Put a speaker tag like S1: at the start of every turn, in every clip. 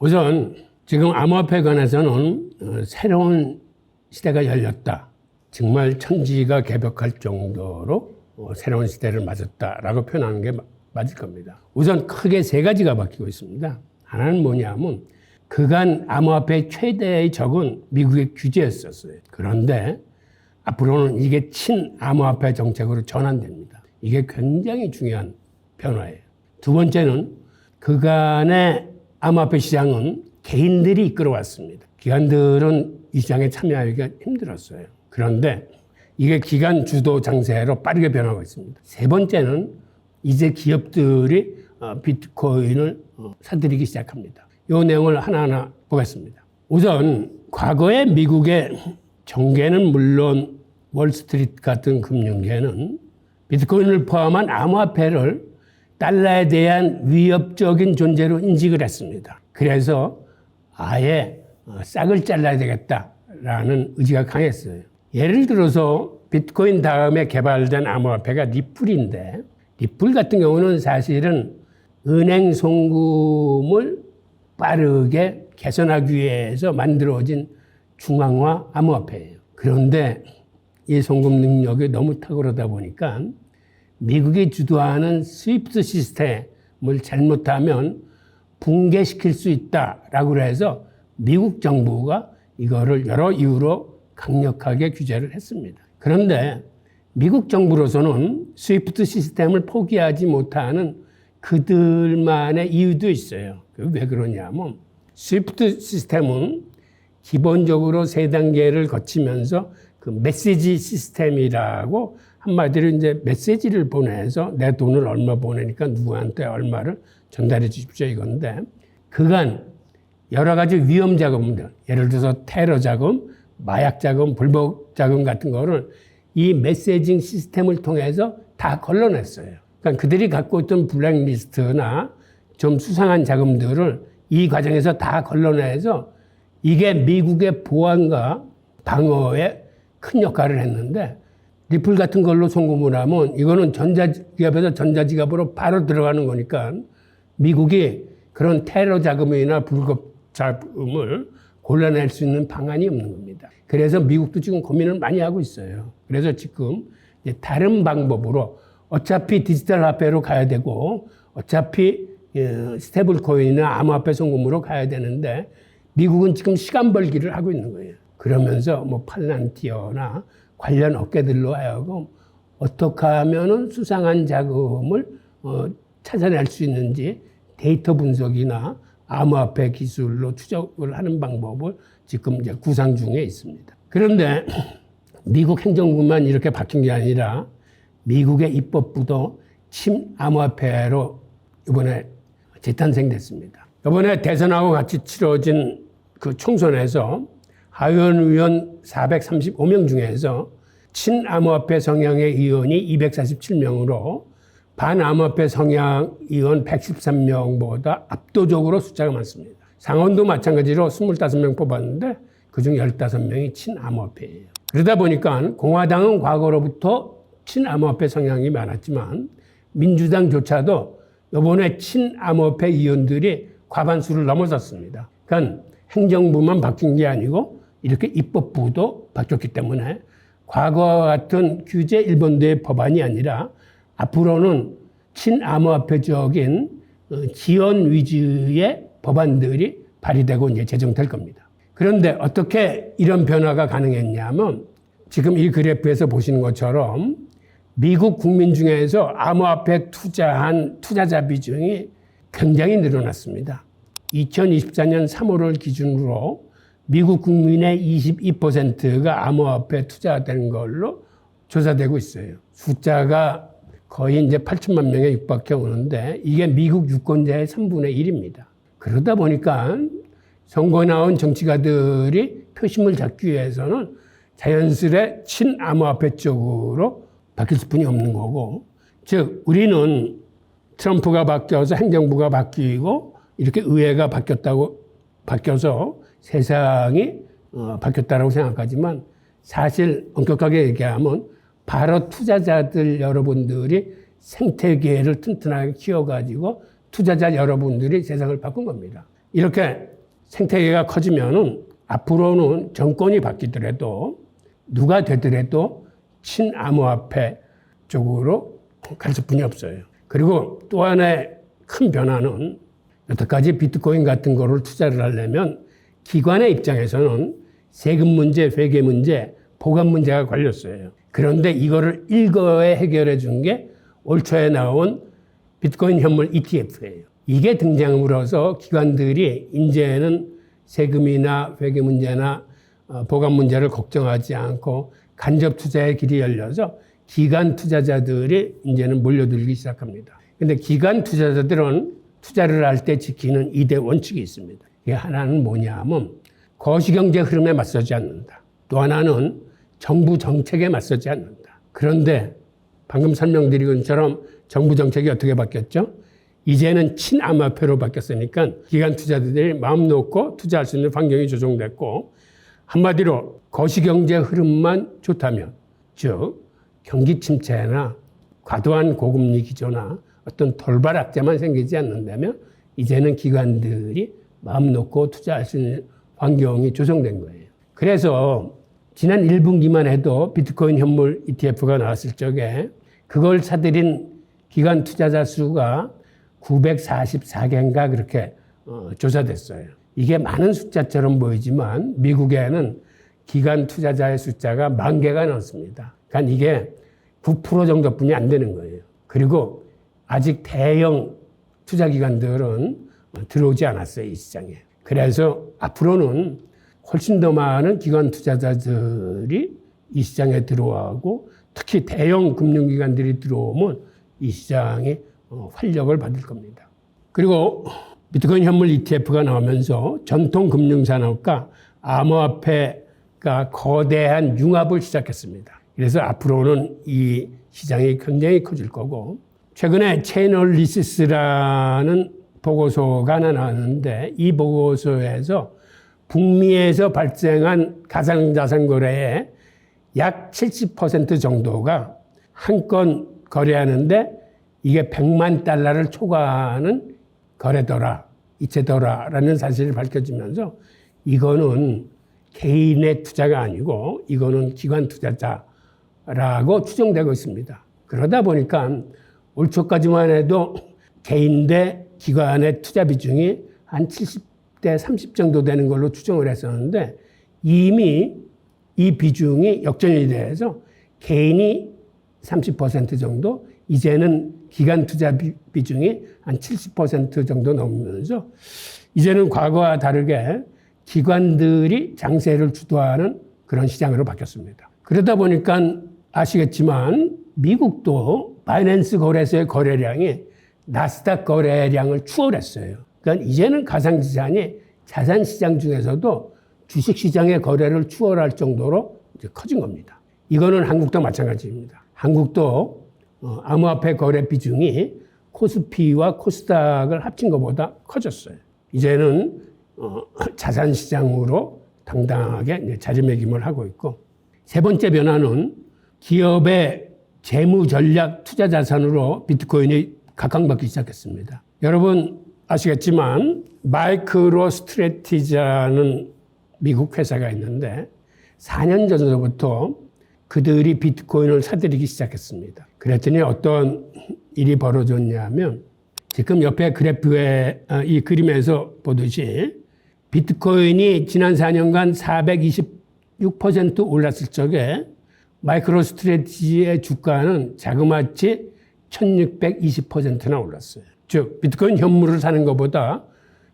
S1: 우선 지금 암호화폐에 관해서는 새로운 시대가 열렸다. 정말 천지가 개벽할 정도로 새로운 시대를 맞았다라고 표현하는 게 맞을 겁니다. 우선 크게 세 가지가 바뀌고 있습니다. 하나는 뭐냐면 그간 암호화폐의 최대의 적은 미국의 규제였었어요. 그런데 앞으로는 이게 친암호화폐 정책으로 전환됩니다. 이게 굉장히 중요한 변화예요. 두 번째는 그간의 암호화폐 시장은 개인들이 이끌어왔습니다. 기관들은 이 시장에 참여하기가 힘들었어요. 그런데 이게 기관 주도 장세로 빠르게 변하고 있습니다. 세 번째는 이제 기업들이 비트코인을 사들이기 시작합니다. 이 내용을 하나하나 보겠습니다. 우선 과거에 미국의 정계는 물론 월스트리트 같은 금융계는 비트코인을 포함한 암호화폐를 달러에 대한 위협적인 존재로 인식을 했습니다. 그래서 아예 싹을 잘라야 되겠다라는 의지가 강했어요. 예를 들어서 비트코인 다음에 개발된 암호화폐가 리플인데 리플 같은 경우는 사실은 은행 송금을 빠르게 개선하기 위해서 만들어진 중앙화 암호화폐예요. 그런데 이 송금 능력이 너무 탁월하다 보니까 미국이 주도하는 스위프트 시스템을 잘못하면 붕괴시킬 수 있다라고 해서 미국 정부가 이거를 여러 이유로 강력하게 규제를 했습니다. 그런데 미국 정부로서는 스위프트 시스템을 포기하지 못하는 그들만의 이유도 있어요. 왜 그러냐면 스위프트 시스템은 기본적으로 세 단계를 거치면서 그 메시지 시스템이라고 한마디로 이제 메시지를 보내서 내 돈을 얼마 보내니까 누구한테 얼마를 전달해 주십시오 이건데 그간 여러 가지 위험 자금들 예를 들어서 테러 자금, 마약 자금, 불법 자금 같은 거를 이 메시징 시스템을 통해서 다 걸러냈어요. 그러니까 그들이 갖고 있던 블랙리스트나 좀 수상한 자금들을 이 과정에서 다 걸러내서 이게 미국의 보안과 방어에 큰 역할을 했는데 리플 같은 걸로 송금을 하면 이거는 전자지갑에서 전자지갑으로 바로 들어가는 거니까 미국이 그런 테러 자금이나 불법 자금을 골라낼 수 있는 방안이 없는 겁니다. 그래서 미국도 지금 고민을 많이 하고 있어요. 그래서 지금 다른 방법으로 어차피 디지털 화폐로 가야 되고 어차피 스테이블 코인이나 암호화폐 송금으로 가야 되는데 미국은 지금 시간 벌기를 하고 있는 거예요. 그러면서 뭐 팔란티어나 관련 업계들로 하여금 어떻게 하면은 수상한 자금을 찾아낼 수 있는지 데이터 분석이나 암호화폐 기술로 추적을 하는 방법을 지금 이제 구상 중에 있습니다. 그런데 미국 행정부만 이렇게 바뀐 게 아니라 미국의 입법부도 친암호화폐로 이번에 재탄생됐습니다. 이번에 대선하고 같이 치러진 그 총선에서 하원 의원 435명 중에서 친암호화폐 성향의 의원이 247명으로 반암호화폐 성향 의원 113명보다 압도적으로 숫자가 많습니다. 상원도 마찬가지로 25명 뽑았는데 그중 15명이 친암호화폐예요. 그러다 보니까 공화당은 과거로부터 친암호화폐 성향이 많았지만 민주당조차도 이번에 친암호화폐 의원들이 과반수를 넘어섰습니다. 그러니까 행정부만 바뀐 게 아니고 이렇게 입법부도 바뀌었기 때문에 과거와 같은 규제 일본도의 법안이 아니라 앞으로는 친암호화폐적인 지원 위주의 법안들이 발의되고 이제 제정될 겁니다. 그런데 어떻게 이런 변화가 가능했냐면 지금 이 그래프에서 보시는 것처럼 미국 국민 중에서 암호화폐 투자한 투자자 비중이 굉장히 늘어났습니다. 2024년 3월을 기준으로 미국 국민의 22%가 암호화폐 투자된 걸로 조사되고 있어요. 숫자가 거의 이제 8천만 명에 육박해 오는데 이게 미국 유권자의 3분의 1입니다. 그러다 보니까 선거에 나온 정치가들이 표심을 잡기 위해서는 자연스레 친암호화폐 쪽으로 바뀔 수뿐이 없는 거고, 즉 우리는 트럼프가 바뀌어서 행정부가 바뀌고 이렇게 의회가 바뀌어서 세상이 바뀌었다고 생각하지만 사실 엄격하게 얘기하면 바로 투자자들 여러분들이 생태계를 튼튼하게 키워가지고 투자자 여러분들이 세상을 바꾼 겁니다. 이렇게 생태계가 커지면은 앞으로는 정권이 바뀌더라도 누가 되더라도 친암호화폐 쪽으로 갈 수뿐이 없어요. 그리고 또 하나의 큰 변화는 여태까지 비트코인 같은 거를 투자를 하려면 기관의 입장에서는 세금 문제, 회계 문제, 보관 문제가 걸렸어요. 그런데 이거를 일거에 해결해 준 게 올 초에 나온 비트코인 현물 ETF예요. 이게 등장으로서 기관들이 이제는 세금이나 회계 문제나 보관 문제를 걱정하지 않고 간접 투자의 길이 열려서 기관 투자자들이 이제는 몰려들기 시작합니다. 근데 기관 투자자들은 투자를 할 때 지키는 2대 원칙이 있습니다. 이게 하나는 뭐냐면 거시경제 흐름에 맞서지 않는다. 또 하나는 정부 정책에 맞서지 않는다. 그런데 방금 설명드린 것처럼 정부 정책이 어떻게 바뀌었죠? 이제는 친암호화폐로 바뀌었으니까 기관 투자자들이 마음 놓고 투자할 수 있는 환경이 조성됐고, 한마디로 거시경제 흐름만 좋다면, 즉 경기 침체나 과도한 고금리 기조나 어떤 돌발 악재만 생기지 않는다면 이제는 기관들이 마음 놓고 투자할 수 있는 환경이 조성된 거예요. 그래서 지난 1분기만 해도 비트코인 현물 ETF가 나왔을 적에 그걸 사들인 기관 투자자 수가 944개인가 그렇게 조사됐어요. 이게 많은 숫자처럼 보이지만 미국에는 기관 투자자의 숫자가 10,000개가 넘습니다. 그러니까 이게 9% 정도뿐이 안 되는 거예요. 그리고 아직 대형 투자기관들은 들어오지 않았어요, 이 시장에. 그래서 앞으로는 훨씬 더 많은 기관 투자자들이 이 시장에 들어오고, 특히 대형 금융기관들이 들어오면 이 시장이 활력을 받을 겁니다. 그리고 비트코인 현물 ETF가 나오면서 전통 금융산업과 암호화폐가 거대한 융합을 시작했습니다. 그래서 앞으로는 이 시장이 굉장히 커질 거고, 최근에 체인얼리시스라는 보고서가 하나 나왔는데, 이 보고서에서 북미에서 발생한 가상자산 거래의 약 70% 정도가 한 건 거래하는데 이게 100만 달러를 초과하는 거래더라, 이체더라라는 사실이 밝혀지면서 이거는 개인의 투자가 아니고 이거는 기관 투자자라고 추정되고 있습니다. 그러다 보니까 올 초까지만 해도 개인 대 기관의 투자 비중이 한 70대 30 정도 되는 걸로 추정을 했었는데, 이미 이 비중이 역전이 돼서 개인이 30% 정도, 이제는 기관 투자 비중이 한 70% 정도 넘으면서 이제는 과거와 다르게 기관들이 장세를 주도하는 그런 시장으로 바뀌었습니다. 그러다 보니까 아시겠지만 미국도 바이낸스 거래소의 거래량이 나스닥 거래량을 추월했어요. 그러니까 이제는 가상자산이 자산시장 중에서도 주식시장의 거래를 추월할 정도로 이제 커진 겁니다. 이거는 한국도 마찬가지입니다. 한국도 암호화폐 거래 비중이 코스피와 코스닥을 합친 것보다 커졌어요. 이제는 자산시장으로 당당하게 자리매김을 하고 있고, 세 번째 변화는 기업의 재무전략 투자자산으로 비트코인이 각광받기 시작했습니다. 여러분 아시겠지만 마이크로 스트래티지라는 미국 회사가 있는데 4년 전부터 그들이 비트코인을 사들이기 시작했습니다. 그랬더니 어떤 일이 벌어졌냐면, 지금 옆에 그래프에 이 그림에서 보듯이 비트코인이 지난 4년간 426% 올랐을 적에 마이크로 스트래티지의 주가는 자그마치 1620%나 올랐어요. 즉 비트코인 현물을 사는 것보다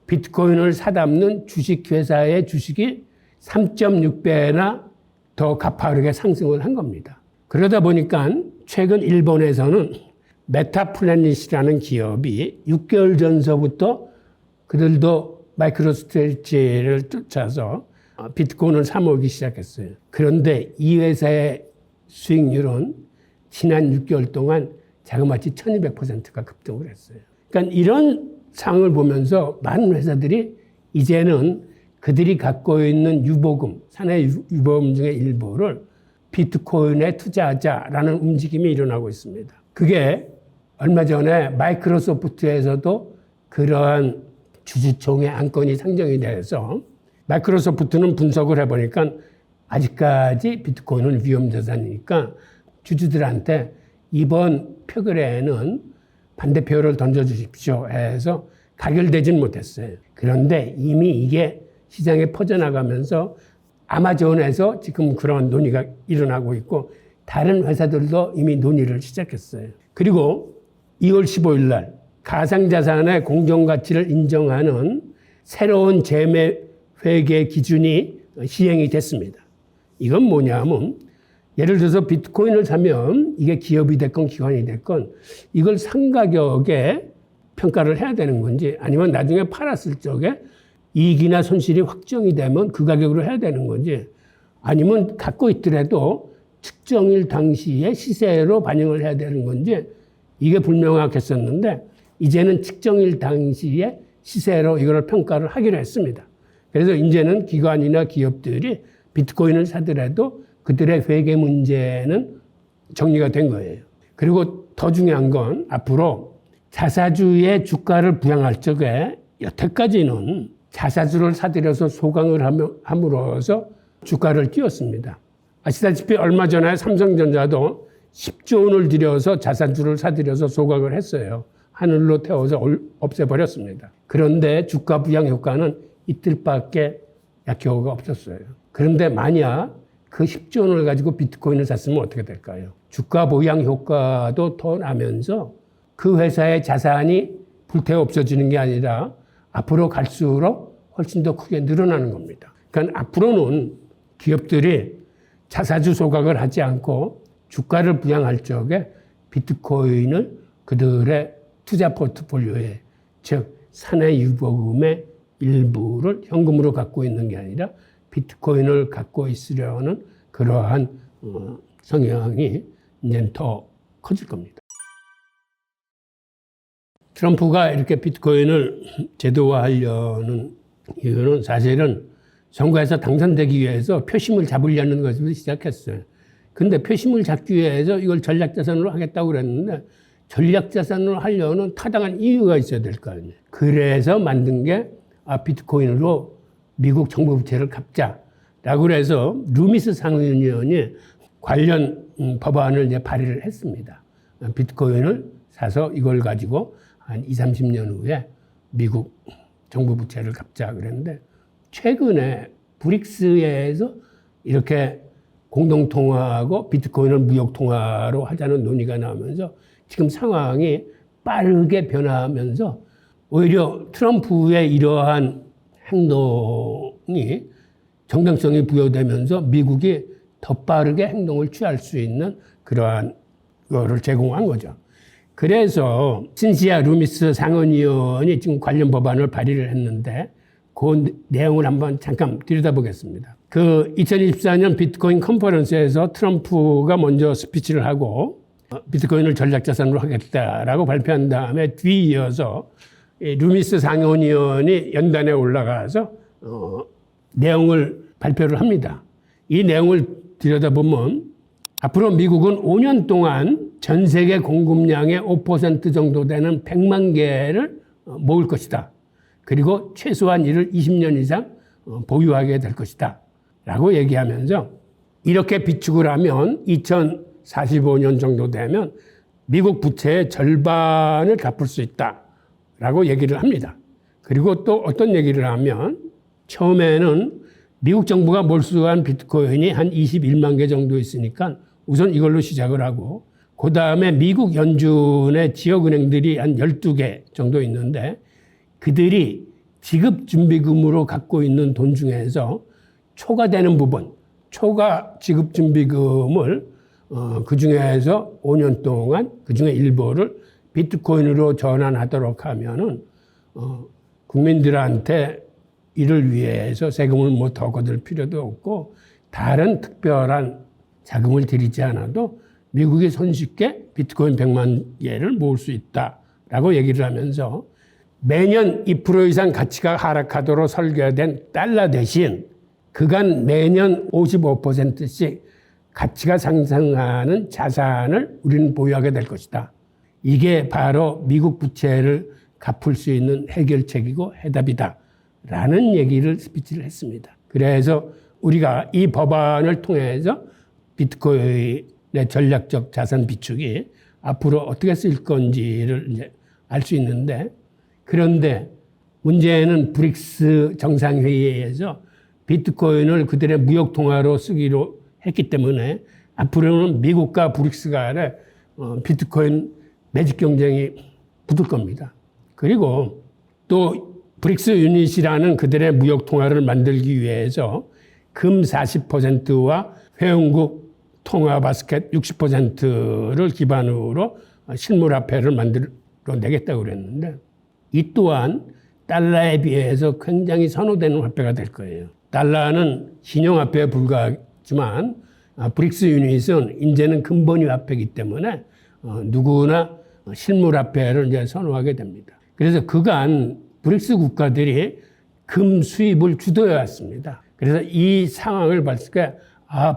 S1: 비트코인을 사담는 주식회사의 주식이 3.6배나 더 가파르게 상승을 한 겁니다. 그러다 보니까 최근 일본에서는 메타플래닛이라는 기업이 6개월 전서부터 그들도 마이크로 스트래티지를 쫓아서 비트코인을 사 모으기 시작했어요. 그런데 이 회사의 수익률은 지난 6개월 동안 자그마치 1200%가 급등을 했어요. 그러니까 이런 상황을 보면서 많은 회사들이 이제는 그들이 갖고 있는 유보금, 사내 유보금 중에 일부를 비트코인에 투자하자라는 움직임이 일어나고 있습니다. 그게 얼마 전에 마이크로소프트에서도 그러한 주주총회 안건이 상정이 돼서 마이크로소프트는 분석을 해보니까 아직까지 비트코인은 위험자산이니까 주주들한테 이번 표결에는 반대표를 던져주십시오 해서 가결되진 못했어요. 그런데 이미 이게 시장에 퍼져나가면서 아마존에서 지금 그런 논의가 일어나고 있고 다른 회사들도 이미 논의를 시작했어요. 그리고 2월 15일 날 가상자산의 공정가치를 인정하는 새로운 재매회계 기준이 시행이 됐습니다. 이건 뭐냐면 예를 들어서 비트코인을 사면 이게 기업이 됐건 기관이 됐건 이걸 상가격에 평가를 해야 되는 건지 아니면 나중에 팔았을 적에 이익이나 손실이 확정이 되면 그 가격으로 해야 되는 건지 아니면 갖고 있더라도 측정일 당시의 시세로 반영을 해야 되는 건지 이게 불명확했었는데 이제는 측정일 당시의 시세로 이걸 평가를 하기로 했습니다. 그래서 이제는 기관이나 기업들이 비트코인을 사더라도 그들의 회계 문제는 정리가 된 거예요. 그리고 더 중요한 건 앞으로 자사주의 주가를 부양할 적에 여태까지는 자사주를 사들여서 소강을 함으로써 주가를 띄웠습니다. 아시다시피 얼마 전에 삼성전자도 10조 원을 들여서 자사주를 사들여서 소각을 했어요. 하늘로 태워서 없애버렸습니다. 그런데 주가 부양 효과는 이틀밖에 약효가 없었어요. 그런데 만약 그 10조 원을 가지고 비트코인을 샀으면 어떻게 될까요? 주가 부양 효과도 더 나면서 그 회사의 자산이 불태워 없어지는 게 아니라 앞으로 갈수록 훨씬 더 크게 늘어나는 겁니다. 그러니까 앞으로는 기업들이 자사주 소각을 하지 않고 주가를 부양할 적에 비트코인을 그들의 투자 포트폴리오에 즉 사내 유보금의 일부를 현금으로 갖고 있는 게 아니라 비트코인을 갖고 있으려는 그러한 성향이 이제 더 커질 겁니다. 트럼프가 이렇게 비트코인을 제도화하려는 이유는 사실은 선거에서 당선되기 위해서 표심을 잡으려는 것을 시작했어요. 근데 표심을 잡기 위해서 이걸 전략자산으로 하겠다고 그랬는데 전략자산으로 하려는 타당한 이유가 있어야 될 거 아니에요. 그래서 만든 게 비트코인으로 미국 정부 부채를 갚자라고 그래서 루미스 상원의원이 관련 법안을 이제 발의를 했습니다. 비트코인을 사서 이걸 가지고 한 20, 30년 후에 미국 정부 부채를 갚자 그랬는데 최근에 브릭스에서 이렇게 공동통화하고 비트코인을 무역통화로 하자는 논의가 나오면서 지금 상황이 빠르게 변화하면서 오히려 트럼프의 이러한 행동이 정당성이 부여되면서 미국이 더 빠르게 행동을 취할 수 있는 그러한 거를 제공한 거죠. 그래서 신시아 루미스 상원의원이 지금 관련 법안을 발의를 했는데 그 내용을 한번 잠깐 들여다보겠습니다. 그 2024년 비트코인 컨퍼런스에서 트럼프가 먼저 스피치를 하고 비트코인을 전략자산으로 하겠다라고 발표한 다음에 뒤이어서 루미스 상원의원이 연단에 올라가서 내용을 발표를 합니다. 이 내용을 들여다보면 앞으로 미국은 5년 동안 전 세계 공급량의 5% 정도 되는 100만 개를 모을 것이다. 그리고 최소한 이를 20년 이상 보유하게 될 것이다. 라고 얘기하면서 이렇게 비축을 하면 2045년 정도 되면 미국 부채의 절반을 갚을 수 있다. 라고 얘기를 합니다. 그리고 또 어떤 얘기를 하면 처음에는 미국 정부가 몰수한 비트코인이 한 21만 개 정도 있으니까 우선 이걸로 시작을 하고 그 다음에 미국 연준의 지역은행들이 한 12개 정도 있는데 그들이 지급준비금으로 갖고 있는 돈 중에서 초과되는 부분, 초과 지급준비금을 그 중에서 5년 동안 그 중에 일부를 비트코인으로 전환하도록 하면은 국민들한테 이를 위해서 세금을 뭐 더 거둘 필요도 없고 다른 특별한 자금을 들이지 않아도 미국이 손쉽게 비트코인 100만 개를 모을 수 있다라고 얘기를 하면서 매년 2% 이상 가치가 하락하도록 설계된 달러 대신 그간 매년 55%씩 가치가 상승하는 자산을 우리는 보유하게 될 것이다. 이게 바로 미국 부채를 갚을 수 있는 해결책이고 해답이다. 라는 얘기를 스피치를 했습니다. 그래서 우리가 이 법안을 통해서 비트코인의 전략적 자산 비축이 앞으로 어떻게 쓸 건지를 이제 알 수 있는데, 그런데 문제는 브릭스 정상회의에서 비트코인을 그들의 무역 통화로 쓰기로 했기 때문에 앞으로는 미국과 브릭스 간에 비트코인 매직 경쟁이 붙을 겁니다. 그리고 또 브릭스 유닛이라는 그들의 무역 통화를 만들기 위해서 금 40%와 회원국 통화 바스켓 60%를 기반으로 실물화폐를 만들어내겠다고 그랬는데, 이 또한 달러에 비해서 굉장히 선호되는 화폐가 될 거예요. 달러는 신용화폐에 불과하지만 브릭스 유닛은 이제는 근본위 화폐이기 때문에 누구나 실물화폐를 이제 선호하게 됩니다. 그래서 그간 브릭스 국가들이 금 수입을 주도해 왔습니다. 그래서 이 상황을 봤을 때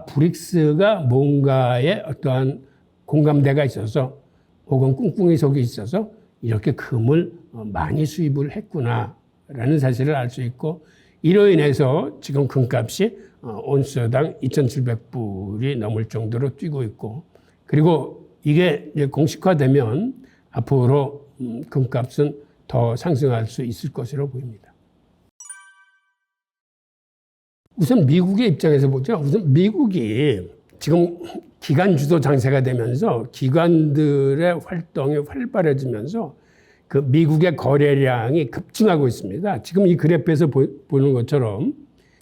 S1: 브릭스가 뭔가에 어떠한 공감대가 있어서 혹은 꿍꿍이 속에 있어서 이렇게 금을 많이 수입을 했구나라는 사실을 알 수 있고, 이로 인해서 지금 금값이 온스당 2,700불이 넘을 정도로 뛰고 있고, 그리고 이게 이제 공식화되면 앞으로 금값은 더 상승할 수 있을 것으로 보입니다. 우선 미국의 입장에서 보죠. 우선 미국이 지금 기관 주도 장세가 되면서 기관들의 활동이 활발해지면서 그 미국의 거래량이 급증하고 있습니다. 지금 이 그래프에서 보는 것처럼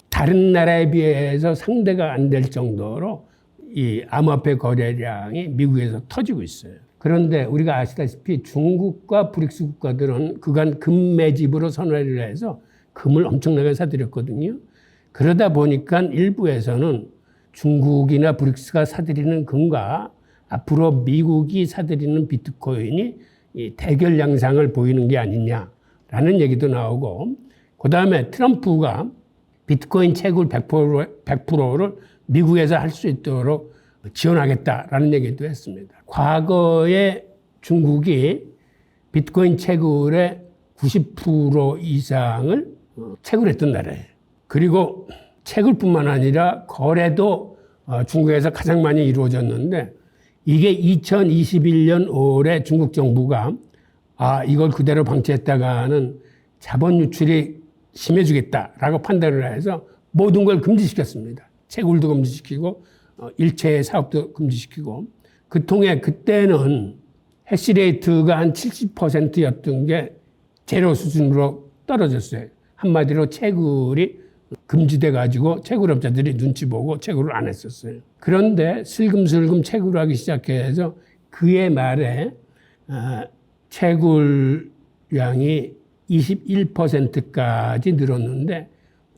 S1: 다른 나라에 비해서 상대가 안 될 정도로 이 암호화폐 거래량이 미국에서 터지고 있어요. 그런데 우리가 아시다시피 중국과 브릭스 국가들은 그간 금 매집으로 선회를 해서 금을 엄청나게 사들였거든요. 그러다 보니까 일부에서는 중국이나 브릭스가 사들이는 금과 앞으로 미국이 사들이는 비트코인이 이 대결 양상을 보이는 게 아니냐라는 얘기도 나오고, 그 다음에 트럼프가 비트코인 채굴 100%를 미국에서 할 수 있도록 지원하겠다라는 얘기도 했습니다. 과거에 중국이 비트코인 채굴의 90% 이상을 채굴했던 나라예요. 그리고 채굴뿐만 아니라 거래도 중국에서 가장 많이 이루어졌는데, 이게 2021년 5월에 중국 정부가 이걸 그대로 방치했다가는 자본 유출이 심해지겠다라고 판단을 해서 모든 걸 금지시켰습니다. 채굴도 금지시키고 일체 사업도 금지시키고, 그 통해 그때는 해시레이트가 한 70%였던 게 제로 수준으로 떨어졌어요. 한마디로 채굴이 금지돼 가지고 채굴업자들이 눈치 보고 채굴을 안 했었어요. 그런데 슬금슬금 채굴하기 시작해서 그해 말에 채굴량이 21%까지 늘었는데,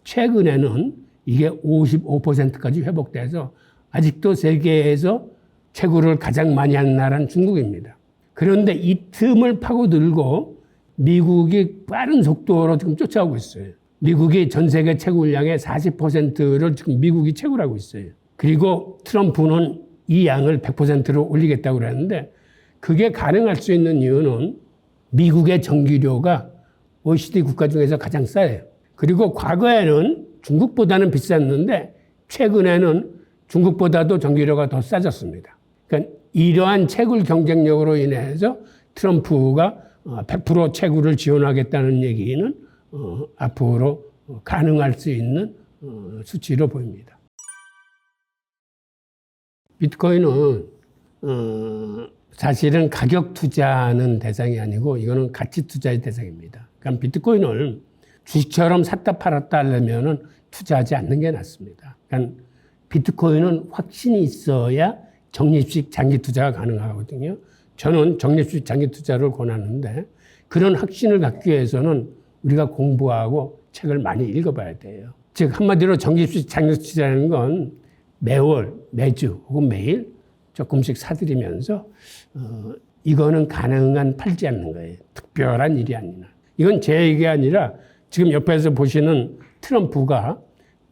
S1: 최근에는 이게 55%까지 회복돼서 아직도 세계에서 채굴을 가장 많이 하는 나라는 중국입니다. 그런데 이 틈을 파고들고 미국이 빠른 속도로 지금 쫓아오고 있어요. 미국이 전 세계 채굴량의 40%를 지금 미국이 채굴하고 있어요. 그리고 트럼프는 이 양을 100%로 올리겠다고 그랬는데, 그게 가능할 수 있는 이유는 미국의 전기료가 OECD 국가 중에서 가장 싸요. 그리고 과거에는 중국보다는 비쌌는데 최근에는 중국보다도 전기료가 더 싸졌습니다. 그러니까 이러한 채굴 경쟁력으로 인해서 트럼프가 100% 채굴을 지원하겠다는 얘기는 앞으로 가능할 수 있는 수치로 보입니다. 비트코인은 사실은 가격 투자하는 대상이 아니고 이거는 가치 투자의 대상입니다. 그러니까 비트코인을 주식처럼 샀다 팔았다 하려면은 투자하지 않는 게 낫습니다. 그러니까 비트코인은 확신이 있어야 적립식 장기 투자가 가능하거든요. 저는 적립식 장기 투자를 권하는데, 그런 확신을 갖기 위해서는 우리가 공부하고 책을 많이 읽어봐야 돼요. 즉 한마디로 적립식 장기 투자라는 건 매월, 매주 혹은 매일 조금씩 사들이면서 이거는 가능한 팔지 않는 거예요. 특별한 일이 아니라. 이건 제 얘기가 아니라 지금 옆에서 보시는 트럼프가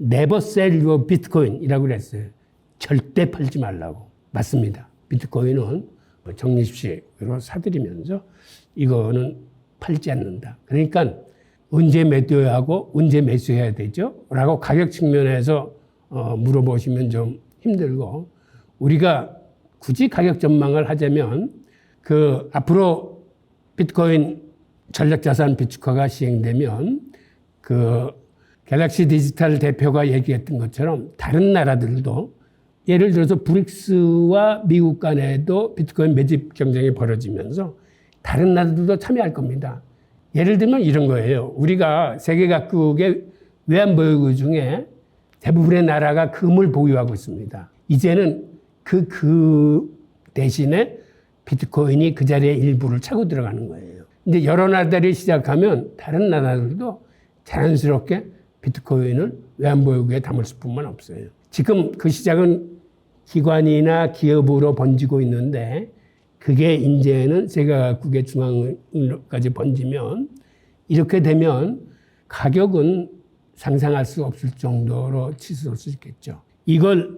S1: never sell your bitcoin이라고 그랬어요. 절대 팔지 말라고. 맞습니다. 비트코인은 적립식으로 사들이면서 이거는 팔지 않는다. 그러니까 언제 매도해야 하고 언제 매수해야 되죠? 라고 가격 측면에서 물어보시면 좀 힘들고, 우리가 굳이 가격 전망을 하자면 그 앞으로 비트코인 전략자산 비축화가 시행되면 그 갤럭시 디지털 대표가 얘기했던 것처럼 다른 나라들도 예를 들어서 브릭스와 미국 간에도 비트코인 매집 경쟁이 벌어지면서 다른 나라들도 참여할 겁니다. 예를 들면 이런 거예요. 우리가 세계 각국의 외환보유고 중에 대부분의 나라가 금을 보유하고 있습니다. 이제는 그 대신에 비트코인이 그 자리에 일부를 차고 들어가는 거예요. 근데 여러 나라들이 시작하면 다른 나라들도 자연스럽게 비트코인을 외환보유고에 담을 수뿐만 없어요. 지금 그 시작은 기관이나 기업으로 번지고 있는데 그게 이제는 세계 각국의 중앙까지 번지면 이렇게 되면 가격은 상상할 수 없을 정도로 치솟을 수 있겠죠. 이걸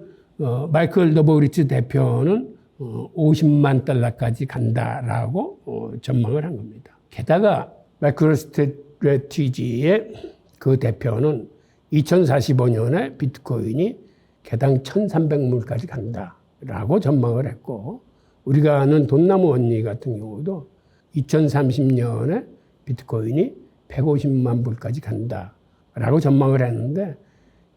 S1: 마이클 더보리츠 대표는 50만 달러까지 간다라고 전망을 한 겁니다. 게다가 마이크로스트래티지의 그 대표는 2045년에 비트코인이 개당 1,300불까지 간다라고 전망을 했고, 우리가 아는 돈나무 언니 같은 경우도 2030년에 비트코인이 150만 불까지 간다라고 전망을 했는데,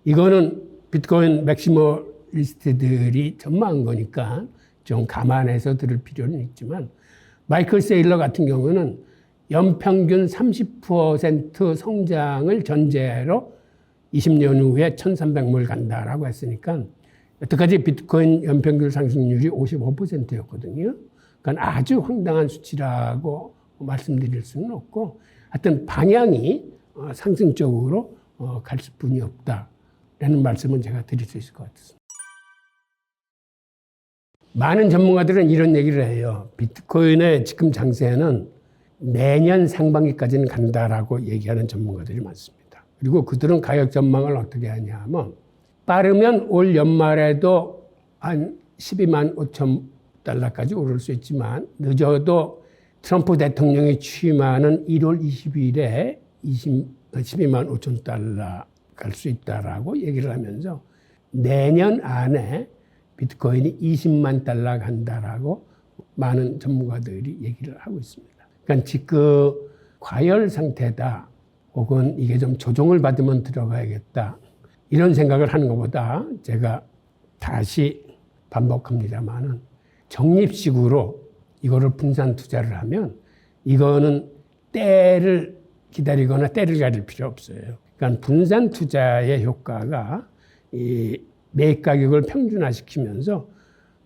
S1: 이거는 비트코인 맥시멀리스트들이 전망한 거니까 좀 감안해서 들을 필요는 있지만, 마이클 세일러 같은 경우는 연평균 30% 성장을 전제로 20년 후에 1,300불 간다라고 했으니까 여태까지 비트코인 연평균 상승률이 55%였거든요. 그러니까 아주 황당한 수치라고 말씀드릴 수는 없고, 하여튼 방향이 상승 쪽으로 갈 수뿐이 없다라는 말씀은 제가 드릴 수 있을 것 같습니다. 많은 전문가들은 이런 얘기를 해요. 비트코인의 지금 장세는 내년 상반기까지는 간다라고 얘기하는 전문가들이 많습니다. 그리고 그들은 가격 전망을 어떻게 하냐면, 빠르면 올 연말에도 한 12만 5천 달러까지 오를 수 있지만, 늦어도 트럼프 대통령이 취임하는 1월 20일에 12만 5천 달러 갈 수 있다라고 얘기를 하면서 내년 안에 비트코인이 20만 달러 간다라고 많은 전문가들이 얘기를 하고 있습니다. 그러니까 지금 과열 상태다, 혹은 이게 좀 조정을 받으면 들어가야겠다, 이런 생각을 하는 것보다 제가 다시 반복합니다만은 적립식으로 이거를 분산 투자를 하면 이거는 때를 기다리거나 때를 가릴 필요 없어요. 그러니까 분산 투자의 효과가 이 매입 가격을 평준화시키면서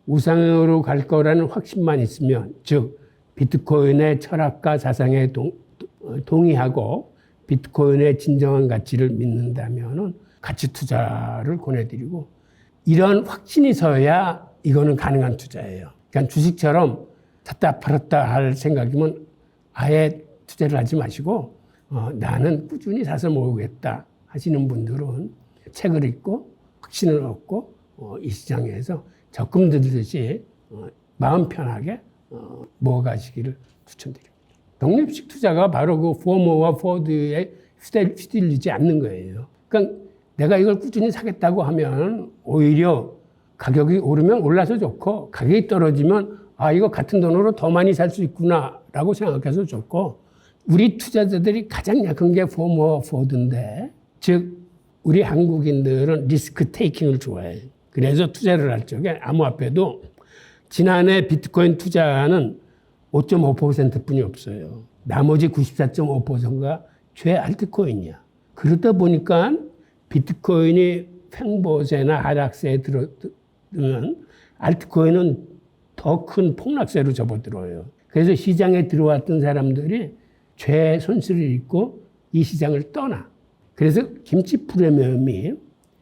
S1: 우상으로 갈 거라는 확신만 있으면, 즉 비트코인의 철학과 사상에 동의하고 비트코인의 진정한 가치를 믿는다면은 가치 투자를 권해드리고, 이런 확신이 있어야 이거는 가능한 투자예요. 그러니까 주식처럼 샀다 팔았다 할 생각이면 아예 투자를 하지 마시고 나는 꾸준히 사서 모으겠다 하시는 분들은 책을 읽고 확신을 얻고 이 시장에서 적금 들듯이 마음 편하게 모아가시기를 추천드립니다. 독립식 투자가 바로 그 포머와 포드에 휘둘리지 않는 거예요. 그러니까 내가 이걸 꾸준히 사겠다고 하면 오히려 가격이 오르면 올라서 좋고, 가격이 떨어지면 아, 이거 같은 돈으로 더 많이 살 수 있구나라고 생각해서 좋고, 우리 투자자들이 가장 약한 게 포머와 포드인데, 즉 우리 한국인들은 리스크 테이킹을 좋아해요. 그래서 투자를 할 적에 암호화폐도 지난해 비트코인 투자는 5.5%뿐이 없어요. 나머지 94.5%가 최 알트코인이야. 그러다 보니까 비트코인이 횡보세나 하락세에 들어오면 알트코인은 더 큰 폭락세로 접어들어요. 그래서 시장에 들어왔던 사람들이 최 손실을 입고 이 시장을 떠나. 그래서 김치 프리미엄이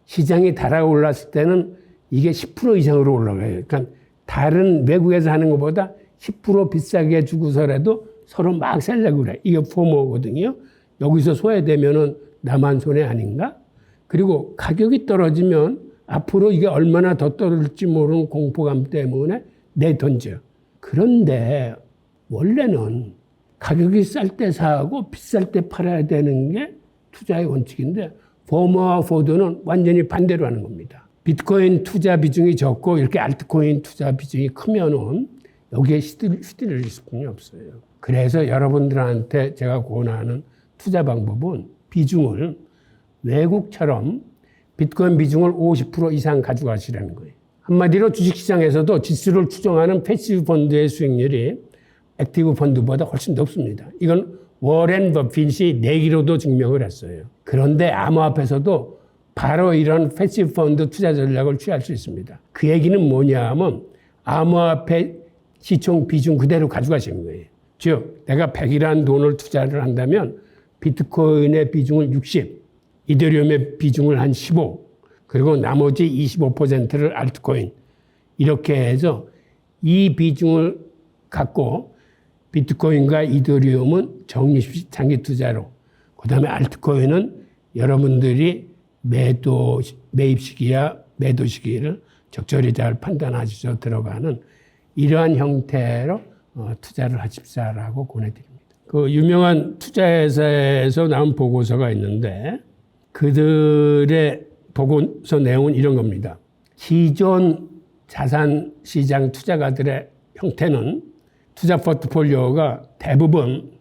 S1: 시장이 달아올랐을 때는 이게 10% 이상으로 올라가요. 그러니까 다른 외국에서 하는 것보다 10% 비싸게 주고서라도 서로 막 살려고 그래. 이게 포모거든요. 여기서 소외되면은 나만 손해 아닌가? 그리고 가격이 떨어지면 앞으로 이게 얼마나 더 떨어질지 모르는 공포감 때문에 내던져. 그런데 원래는 가격이 쌀 때 사고 비쌀 때 팔아야 되는 게 투자의 원칙인데 포머와 포드는 완전히 반대로 하는 겁니다. 비트코인 투자 비중이 적고 이렇게 알트코인 투자 비중이 크면은 여기에 휘둘릴 수뿐이 없어요. 그래서 여러분들한테 제가 권하는 투자 방법은 비중을 외국처럼 비트코인 비중을 50% 이상 가져가시라는 거예요. 한마디로 주식시장에서도 지수를 추정하는 패시브 펀드의 수익률이 액티브 펀드보다 훨씬 높습니다. 이건 워렌 버핏이 내기로도 증명을 했어요. 그런데 암호화폐에서도 바로 이런 패시브 펀드 투자 전략을 취할 수 있습니다. 그 얘기는 뭐냐 하면 암호화폐 시총 비중 그대로 가져가시는 거예요. 즉 내가 100이라는 돈을 투자를 한다면 비트코인의 비중을 60, 이더리움의 비중을 한 15, 그리고 나머지 25%를 알트코인 이렇게 해서 이 비중을 갖고 비트코인과 이더리움은 적립식 장기 투자로, 그 다음에 알트코인은 여러분들이 매입 시기야 매도 시기를 적절히 잘 판단하셔서 들어가는 이러한 형태로 투자를 하십사라고 권해드립니다. 그 유명한 투자회사에서 나온 보고서가 있는데 그들의 보고서 내용은 이런 겁니다. 기존 자산시장 투자가들의 형태는 투자 포트폴리오가 대부분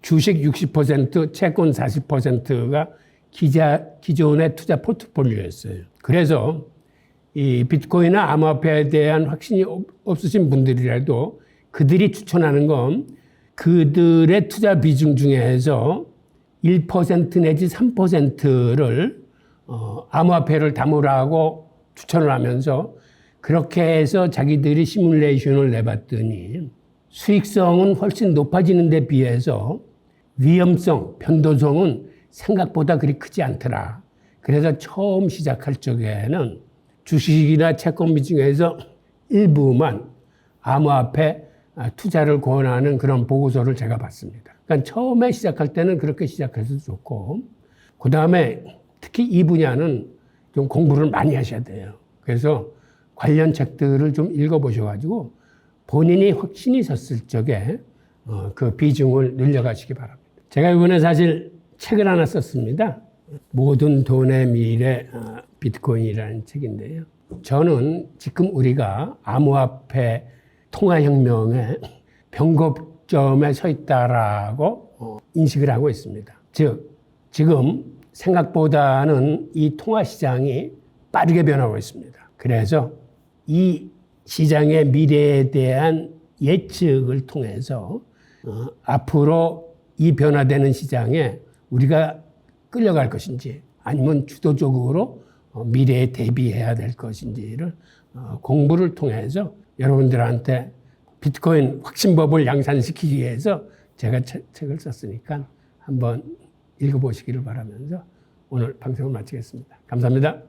S1: 주식 60%, 채권 40%가 기존의 투자 포트폴리오였어요. 그래서 이 비트코인이나 암호화폐에 대한 확신이 없으신 분들이라도 그들이 추천하는 건 그들의 투자 비중 중에서 1% 내지 3%를 암호화폐를 담으라고 추천을 하면서 그렇게 해서 자기들이 시뮬레이션을 내봤더니 수익성은 훨씬 높아지는 데 비해서 위험성, 변동성은 생각보다 그리 크지 않더라. 그래서 처음 시작할 적에는 주식이나 채권 비중에서 일부만 암호화폐 투자를 권하는 그런 보고서를 제가 봤습니다. 그러니까 처음에 시작할 때는 그렇게 시작해서 좋고, 그 다음에 특히 이 분야는 좀 공부를 많이 하셔야 돼요. 그래서 관련 책들을 좀 읽어보셔가지고 본인이 확신이 섰을 적에 그 비중을 늘려가시기 바랍니다. 제가 이번에 사실 책을 하나 썼습니다. 모든 돈의 미래 비트코인이라는 책인데요. 저는 지금 우리가 암호화폐 통화혁명의 변곡점에 서 있다라고 인식을 하고 있습니다. 즉 지금 생각보다는 이 통화시장이 빠르게 변하고 있습니다. 그래서 이 시장의 미래에 대한 예측을 통해서 앞으로 이 변화되는 시장에 우리가 끌려갈 것인지 아니면 주도적으로 미래에 대비해야 될 것인지를 공부를 통해서 여러분들한테 비트코인 확신법을 양산시키기 위해서 제가 책을 썼으니까 한번 읽어보시기를 바라면서 오늘 방송을 마치겠습니다. 감사합니다.